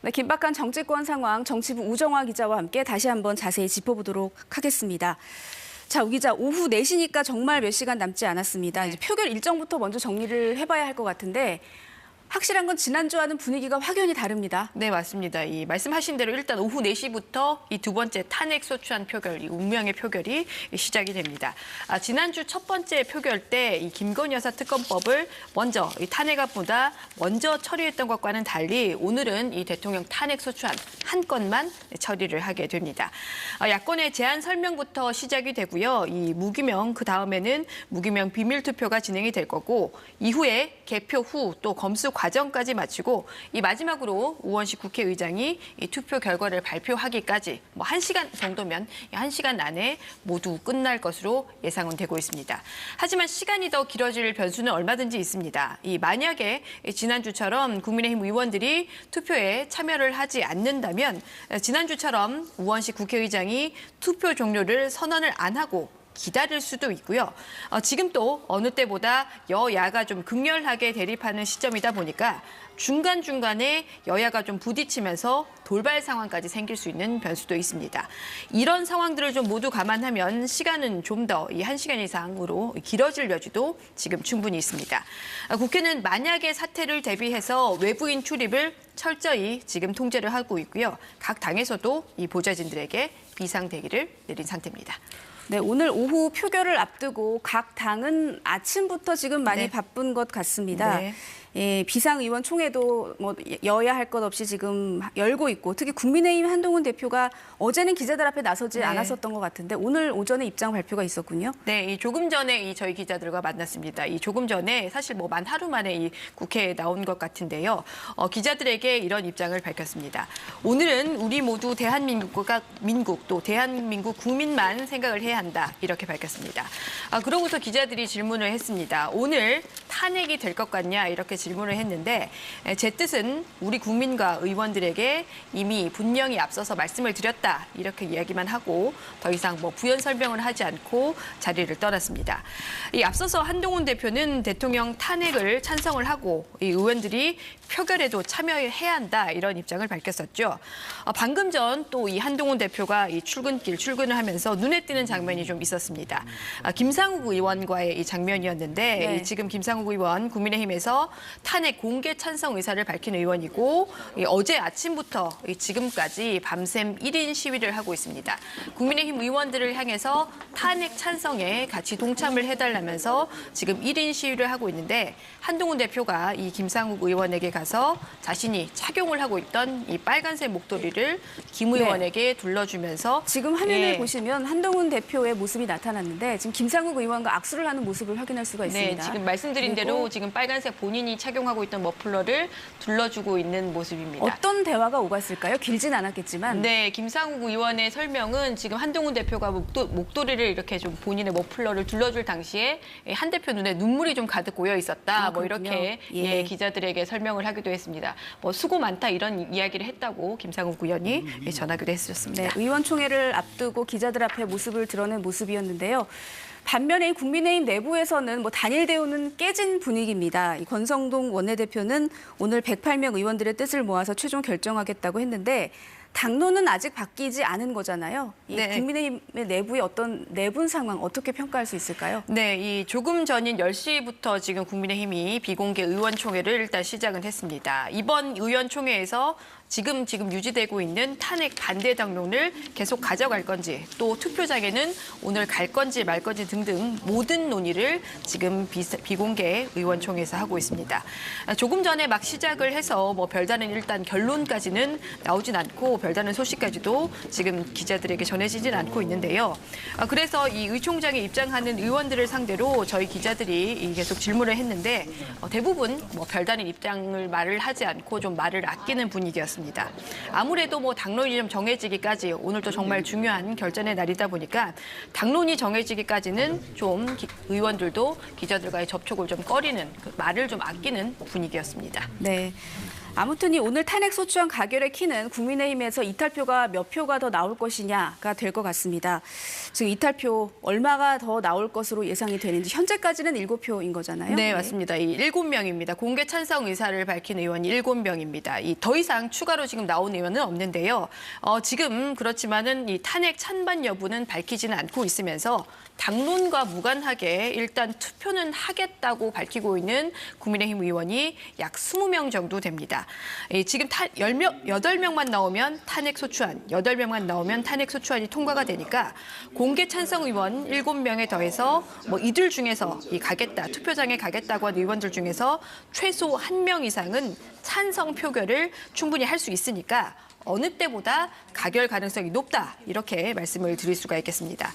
네, 긴박한 정치권 상황 정치부 우정화 기자와 함께 다시 한번 자세히 짚어보도록 하겠습니다. 자, 우 기자, 오후 4시니까 정말 몇 시간 남지 않았습니다. 이제 표결 일정부터 먼저 정리를 해봐야 할 것 같은데 확실한 건 지난주와는 분위기가 확연히 다릅니다. 네, 맞습니다. 이 말씀하신 대로 일단 오후 4시부터 이 두 번째 탄핵 소추안 표결, 이 운명의 표결이 시작이 됩니다. 지난주 첫 번째 표결 때 이 김건희 여사 특검법을 먼저 이 탄핵안보다 먼저 처리했던 것과는 달리 오늘은 이 대통령 탄핵 소추안 한 건만 처리를 하게 됩니다. 야권의 제안 설명부터 시작이 되고요. 이 무기명 그 다음에는 무기명 비밀 투표가 진행이 될 거고 이후에 개표 후 또 검수 과정까지 마치고 이 마지막으로 우원식 국회의장이 이 투표 결과를 발표하기까지 뭐 1시간 정도면 1시간 안에 모두 끝날 것으로 예상은 되고 있습니다. 하지만 시간이 더 길어질 변수는 얼마든지 있습니다. 이 만약에 지난주처럼 국민의힘 의원들이 투표에 참여를 하지 않는다면 지난주처럼 우원식 국회의장이 투표 종료를 선언을 안 하고 기다릴 수도 있고요. 지금 또 어느 때보다 여야가 좀 극렬하게 대립하는 시점이다 보니까 중간중간에 여야가 좀 부딪히면서 돌발 상황까지 생길 수 있는 변수도 있습니다. 이런 상황들을 좀 모두 감안하면 시간은 좀 더 이 1시간 이상으로 길어질 여지도 지금 충분히 있습니다. 국회는 만약의 사태를 대비해서 외부인 출입을 철저히 지금 통제를 하고 있고요. 각 당에서도 이 보좌진들에게 비상대기를 내린 상태입니다. 네, 오늘 오후 표결을 앞두고 각 당은 아침부터 지금 많이 바쁜 것 같습니다. 네. 예, 비상의원 총회도 뭐 여야 할 것 없이 지금 열고 있고 특히 국민의힘 한동훈 대표가 어제는 기자들 앞에 나서지 않았었던 것 같은데 오늘 오전에 입장 발표가 있었군요. 네, 조금 전에 저희 기자들과 만났습니다. 조금 전에 사실 뭐 만 하루 만에 이 국회에 나온 것 같은데요. 기자들에게 이런 입장을 밝혔습니다. 오늘은 우리 모두 민국 또 대한민국 국민만 생각을 해야 한다 이렇게 밝혔습니다. 그러고서 기자들이 질문을 했습니다. 오늘 탄핵이 될 것 같냐 이렇게 질문을 했는데 제 뜻은 우리 국민과 의원들에게 이미 분명히 앞서서 말씀을 드렸다 이렇게 이야기만 하고 더 이상 뭐 부연 설명을 하지 않고 자리를 떠났습니다. 앞서서 한동훈 대표는 대통령 탄핵을 찬성을 하고 이 의원들이 표결에도 참여해야 한다 이런 입장을 밝혔었죠. 방금 전 또 이 한동훈 대표가 이 출근을 하면서 눈에 띄는 장면이 좀 있었습니다. 김상욱 의원과의 이 장면이었는데 지금 김상욱 의원 국민의힘에서 탄핵 공개 찬성 의사를 밝힌 의원이고 어제 아침부터 지금까지 밤샘 1인 시위를 하고 있습니다. 국민의힘 의원들을 향해서 탄핵 찬성에 같이 동참을 해달라면서 지금 1인 시위를 하고 있는데 한동훈 대표가 이 김상욱 의원에게 가서 자신이 착용을 하고 있던 이 빨간색 목도리를 김 의원에게 둘러주면서 지금 화면을 보시면 한동훈 대표의 모습이 나타났는데 지금 김상욱 의원과 악수를 하는 모습을 확인할 수가 있습니다. 네, 지금 말씀드린 대로 지금 빨간색 본인이 착용하고 있던 머플러를 둘러주고 있는 모습입니다. 어떤 대화가 오갔을까요? 길진 않았겠지만. 네, 김상욱 의원의 설명은 지금 한동훈 대표가 목도리를 이렇게 좀 본인의 머플러를 둘러줄 당시에 한 대표 눈에 눈물이 좀 가득 고여 있었다. 뭐 이렇게 기자들에게 설명을 하기도 했습니다. 뭐 수고 많다 이런 이야기를 했다고 김상욱 의원이 전하기도 했었습니다. 네, 의원총회를 앞두고 기자들 앞에 모습을 드러낸 모습이었는데요. 반면에 국민의힘 내부에서는 뭐 단일 대우는 깨진 분위기입니다. 이 권성동 원내대표는 오늘 108명 의원들의 뜻을 모아서 최종 결정하겠다고 했는데 당론은 아직 바뀌지 않은 거잖아요. 이 국민의힘의 내부의 어떤 내분 상황 어떻게 평가할 수 있을까요? 네, 조금 전인 10시부터 지금 국민의힘이 비공개 의원총회를 일단 시작은 했습니다. 이번 의원총회에서 지금 유지되고 있는 탄핵 반대 당론을 계속 가져갈 건지 또 투표장에는 오늘 갈 건지 말 건지 등등 모든 논의를 지금 비공개 의원총회에서 하고 있습니다. 조금 전에 막 시작을 해서 뭐 별다른 일단 결론까지는 나오진 않고 별다른 소식까지도 지금 기자들에게 전해지진 않고 있는데요. 그래서 이 의총장에 입장하는 의원들을 상대로 저희 기자들이 계속 질문을 했는데 대부분 뭐 별다른 입장을 말을 하지 않고 좀 말을 아끼는 분위기였습니다. 아무래도 뭐 당론이 좀 정해지기까지 오늘도 정말 중요한 결전의 날이다 보니까 당론이 정해지기까지는 좀 의원들도 기자들과의 접촉을 좀 꺼리는 말을 좀 아끼는 분위기였습니다. 네. 아무튼 이 오늘 탄핵 소추안 가결의 키는 국민의힘에서 이탈표가 몇 표가 더 나올 것이냐가 될 것 같습니다. 즉 이탈표 얼마가 더 나올 것으로 예상이 되는지 현재까지는 7표인 거잖아요. 네, 맞습니다. 이 7명입니다. 공개 찬성 의사를 밝힌 의원이 7명입니다. 더 이상 추가로 지금 나온 의원은 없는데요. 지금 그렇지만은 이 탄핵 찬반 여부는 밝히지는 않고 있으면서 당론과 무관하게 일단 투표는 하겠다고 밝히고 있는 국민의힘 의원이 약 20명 정도 됩니다. 지금 8명만 나오면 탄핵 소추안, 8명만 나오면 탄핵 소추안이 통과가 되니까 공개 찬성 의원 7명에 더해서 뭐 이들 중에서 가겠다, 투표장에 가겠다고 한 의원들 중에서 최소 1명 이상은 찬성 표결을 충분히 할 수 있으니까 어느 때보다 가결 가능성이 높다 이렇게 말씀을 드릴 수가 있겠습니다.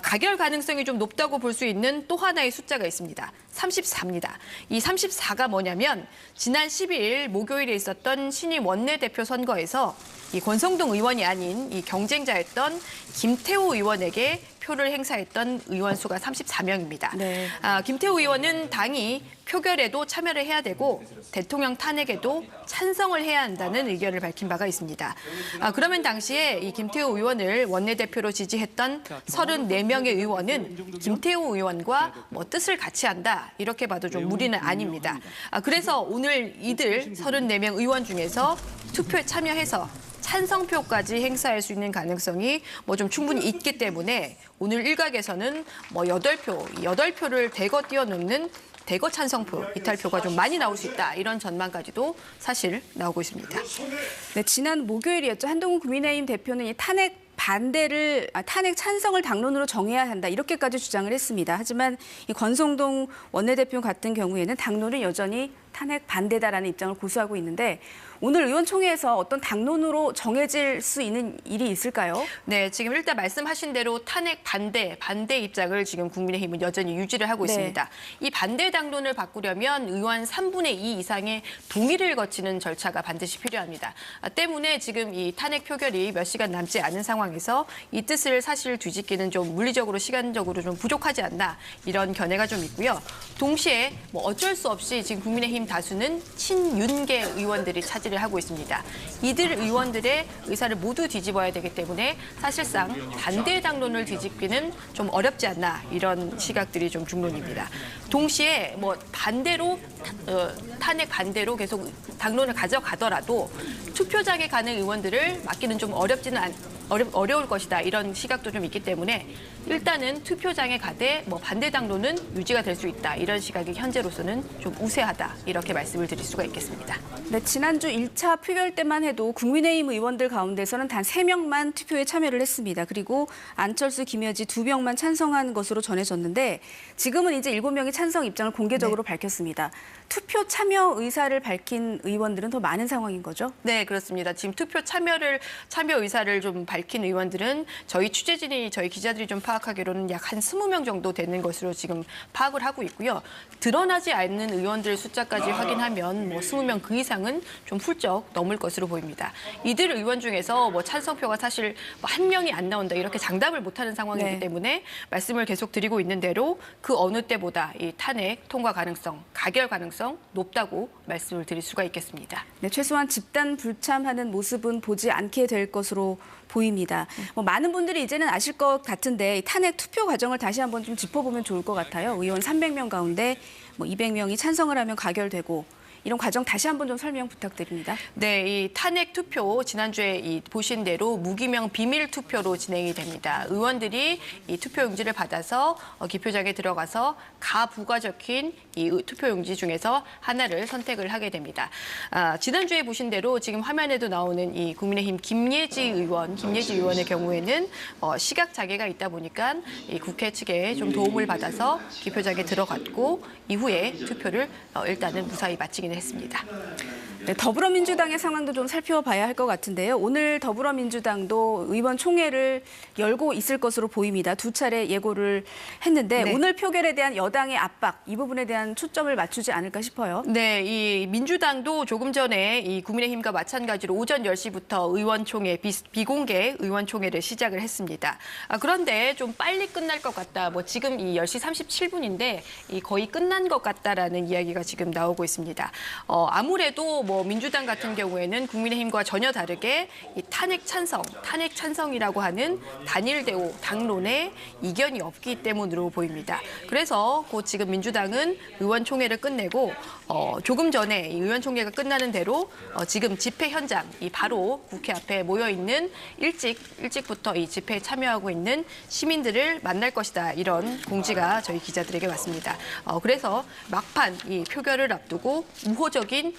가결 가능성이 좀 높다고 볼 수 있는 또 하나의 숫자가 있습니다. 34입니다. 이 34가 뭐냐면 지난 12일 목요일에 있었던 신임 원내대표 선거에서 이 권성동 의원이 아닌 이 경쟁자였던 김태호 의원에게 표를 행사했던 의원 수가 34명입니다. 네. 김태호 의원은 당이 표결에도 참여를 해야 되고 대통령 탄핵에도 찬성을 해야 한다는 의견을 밝힌 바가 있습니다. 그러면 당시에 이 김태호 의원을 원내대표로 지지했던 34명의 의원은 김태호 의원과 뭐 뜻을 같이 한다 이렇게 봐도 좀 무리는 아닙니다. 그래서 오늘 이들 34명 의원 중에서 투표에 참여해서 찬성표까지 행사할 수 있는 가능성이 뭐 좀 충분히 있기 때문에 오늘 일각에서는 뭐 8표를 대거 뛰어넘는 대거 찬성표, 이탈표가 좀 많이 나올 수 있다. 이런 전망까지도 사실 나오고 있습니다. 네, 지난 목요일이었죠. 한동훈 국민의힘 대표는 이 탄핵 찬성을 당론으로 정해야 한다 이렇게까지 주장을 했습니다. 하지만 이 권성동 원내대표 같은 경우에는 당론은 여전히 탄핵 반대다라는 입장을 고수하고 있는데 오늘 의원총회에서 어떤 당론으로 정해질 수 있는 일이 있을까요? 네, 지금 일단 말씀하신 대로 탄핵 반대 입장을 지금 국민의힘은 여전히 유지를 하고 있습니다. 이 반대 당론을 바꾸려면 의원 3분의 2 이상의 동의를 거치는 절차가 반드시 필요합니다. 때문에 지금 이 탄핵 표결이 몇 시간 남지 않은 상황에서 이 뜻을 사실 뒤집기는 좀 물리적으로 시간적으로 좀 부족하지 않나 이런 견해가 좀 있고요. 동시에 뭐 어쩔 수 없이 지금 국민의힘 다수는 친윤계 의원들이 차지를 하고 있습니다. 이들 의원들의 의사를 모두 뒤집어야 되기 때문에 사실상 반대 당론을 뒤집기는 좀 어렵지 않나 이런 시각들이 좀 중론입니다. 동시에 뭐 반대로 탄핵 반대로 계속 당론을 가져가더라도 투표장에 가는 의원들을 막기는 좀 어려울 것이다 이런 시각도 좀 있기 때문에 일단은 투표장에 가되 뭐 반대 당론은 유지가 될 수 있다 이런 시각이 현재로서는 좀 우세하다 이렇게 말씀을 드릴 수가 있겠습니다. 네, 지난주 1차 표결 때만 해도 국민의힘 의원들 가운데서는 단 3명만 투표에 참여를 했습니다. 그리고 안철수, 김여지 2명만 찬성한 것으로 전해졌는데 지금은 이제 7명이 찬성 입장을 공개적으로 밝혔습니다. 투표 참여 의사를 밝힌 의원들은 더 많은 상황인 거죠? 네, 그렇습니다. 지금 투표 참여 의사를 좀 밝힌 의원들은 저희 기자들이 좀 파악하기로는 약 한 20명 정도 되는 것으로 지금 파악을 하고 있고요. 드러나지 않는 의원들 숫자까지 확인하면 뭐 20명 그 이상은 좀 훌쩍 넘을 것으로 보입니다. 이들 의원 중에서 뭐 찬성표가 사실 뭐 1명이 안 나온다 이렇게 장담을 못하는 상황이기 때문에 말씀을 계속 드리고 있는 대로 그 어느 때보다 이 탄핵 통과 가능성, 가결 가능성 높다고 말씀을 드릴 수가 있겠습니다. 네, 최소한 집단 불참하는 모습은 보지 않게 될 것으로 보입니다. 뭐 많은 분들이 이제는 아실 것 같은데 이 탄핵 투표 과정을 다시 한번 좀 짚어보면 좋을 것 같아요. 의원 300명 가운데 뭐 200명이 찬성을 하면 가결되고 이런 과정 다시 한번 좀 설명 부탁드립니다. 네, 이 탄핵 투표 지난주에 보신 대로 무기명 비밀 투표로 진행이 됩니다. 의원들이 이 투표용지를 받아서 기표장에 들어가서 가부가 적힌 이 투표용지 중에서 하나를 선택을 하게 됩니다. 지난주에 보신 대로 지금 화면에도 나오는 이 국민의힘 김예지 의원의 경우에는 시각 장애가 있다 보니까 이 국회 측에 좀 도움을 받아서 기표장에 들어갔고 이후에 투표를 일단은 무사히 마치긴 했습니다. 네, 더불어민주당의 상황도 좀 살펴봐야 할 것 같은데요. 오늘 더불어민주당도 의원총회를 열고 있을 것으로 보입니다. 2차례 예고를 했는데 오늘 표결에 대한 여당의 압박, 이 부분에 대한 초점을 맞추지 않을까 싶어요. 네, 이 민주당도 조금 전에 이 국민의힘과 마찬가지로 오전 10시부터 의원총회, 비공개 의원총회를 시작을 했습니다. 그런데 좀 빨리 끝날 것 같다. 뭐 지금 이 10시 37분인데 거의 끝난 것 같다라는 이야기가 지금 나오고 있습니다. 아무래도 뭐 민주당 같은 경우에는 국민의힘과 전혀 다르게 이 탄핵 찬성이라고 하는 단일 대우 당론에 이견이 없기 때문으로 보입니다. 그래서 곧 지금 민주당은 의원총회를 끝내고 조금 전에 이 의원총회가 끝나는 대로 지금 집회 현장 이 바로 국회 앞에 모여 있는 일찍부터 이 집회에 참여하고 있는 시민들을 만날 것이다, 이런 공지가 저희 기자들에게 왔습니다. 그래서 막판 이 표결을 앞두고 우호적인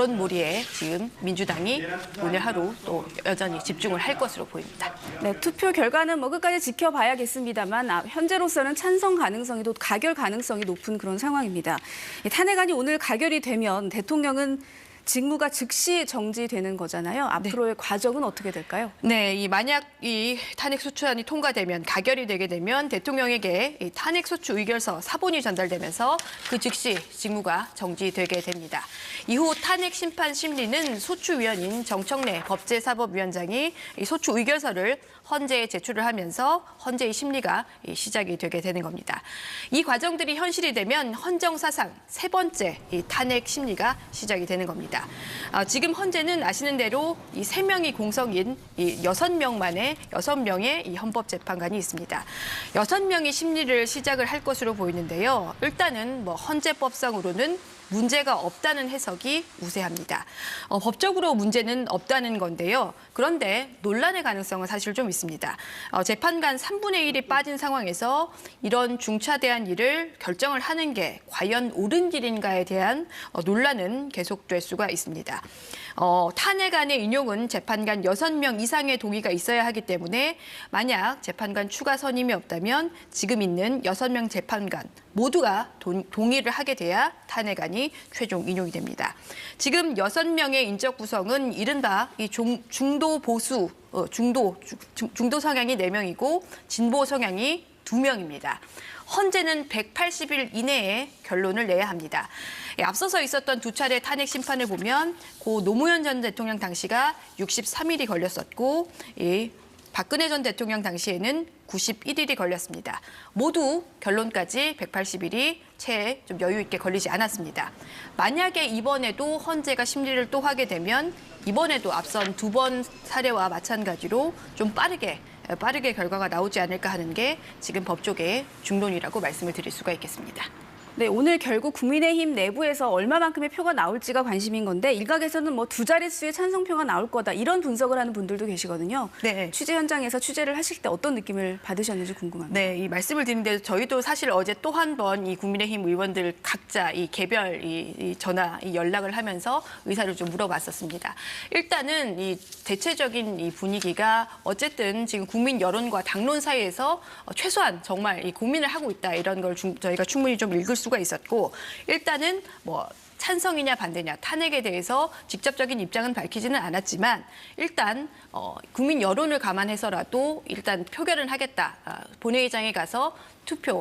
여론몰이에 지금 민주당이 오늘 하루 또 여전히 집중을 할 것으로 보입니다. 네, 투표 결과는 뭐 끝까지 지켜봐야겠습니다만 현재로서는 찬성 가능성이 또 가결 가능성이 높은 그런 상황입니다. 이 탄핵안이 오늘 가결이 되면 대통령은 직무가 즉시 정지되는 거잖아요. 앞으로의 과정은 어떻게 될까요? 네, 만약 이 탄핵 소추안이 통과되면, 가결이 되게 되면 대통령에게 이 탄핵 소추 의결서 사본이 전달되면서 그 즉시 직무가 정지되게 됩니다. 이후 탄핵 심판 심리는 소추위원인 정청래 법제사법위원장이 이 소추 의결서를 헌재에 제출을 하면서 헌재의 심리가 시작이 되게 되는 겁니다. 이 과정들이 현실이 되면 헌정사상 세 번째 이 탄핵 심리가 시작이 되는 겁니다. 지금 헌재는 아시는 대로 이 3명이 공석인 이 6명의 이 헌법재판관이 있습니다. 6명이 심리를 시작을 할 것으로 보이는데요. 일단은 뭐 헌재법상으로는 문제가 없다는 해석이 우세합니다. 법적으로 문제는 없다는 건데요. 그런데 논란의 가능성은 사실 좀 있습니다. 재판관 3분의 1이 빠진 상황에서 이런 중차대한 일을 결정을 하는 게 과연 옳은 길인가에 대한 논란은 계속될 수가 있습니다. 탄핵안의 인용은 재판관 6명 이상의 동의가 있어야 하기 때문에 만약 재판관 추가 선임이 없다면 지금 있는 6명 재판관 모두가 동의를 하게 돼야 탄핵안이 최종 인용이 됩니다. 지금 6명의 인적 구성은 이른바 이 중도 보수, 중도 성향이 4명이고 진보 성향이 2명입니다. 헌재는 180일 이내에 결론을 내야 합니다. 앞서서 있었던 2차례 탄핵 심판을 보면 고 노무현 전 대통령 당시가 63일이 걸렸었고 박근혜 전 대통령 당시에는 91일이 걸렸습니다. 모두 결론까지 180일이 채 좀 여유 있게 걸리지 않았습니다. 만약에 이번에도 헌재가 심리를 또 하게 되면 이번에도 앞선 2번 사례와 마찬가지로 좀 빠르게 결과가 나오지 않을까 하는 게 지금 법조계의 중론이라고 말씀을 드릴 수가 있겠습니다. 네, 오늘 결국 국민의힘 내부에서 얼마만큼의 표가 나올지가 관심인 건데 일각에서는 뭐 2자릿수의 찬성표가 나올 거다 이런 분석을 하는 분들도 계시거든요. 네. 취재 현장에서 취재를 하실 때 어떤 느낌을 받으셨는지 궁금합니다. 네, 이 말씀을 드리는데 저희도 사실 어제 또 한 번 이 국민의힘 의원들 각자 이 개별 이 전화 이 연락을 하면서 의사를 좀 물어봤었습니다. 일단은 이 대체적인 이 분위기가 어쨌든 지금 국민 여론과 당론 사이에서 최소한 정말 이 고민을 하고 있다, 이런 걸 저희가 충분히 좀 읽을 수가 있었고, 일단은 뭐 찬성이냐 반대냐 탄핵에 대해서 직접적인 입장은 밝히지는 않았지만 일단 국민 여론을 감안해서라도 일단 표결은 하겠다. 본회의장에 가서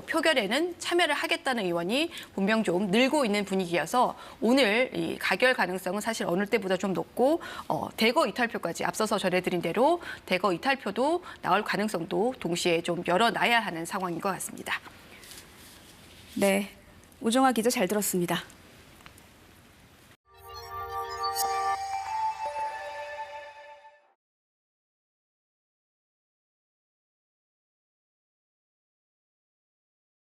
표결에는 참여를 하겠다는 의원이 분명 좀 늘고 있는 분위기여서 오늘 이 가결 가능성은 사실 어느 때보다 좀 높고 대거 이탈표까지 앞서서 전해드린 대로 대거 이탈표도 나올 가능성도 동시에 좀 열어놔야 하는 상황인 것 같습니다. 네, 오정화 기자 잘 들었습니다.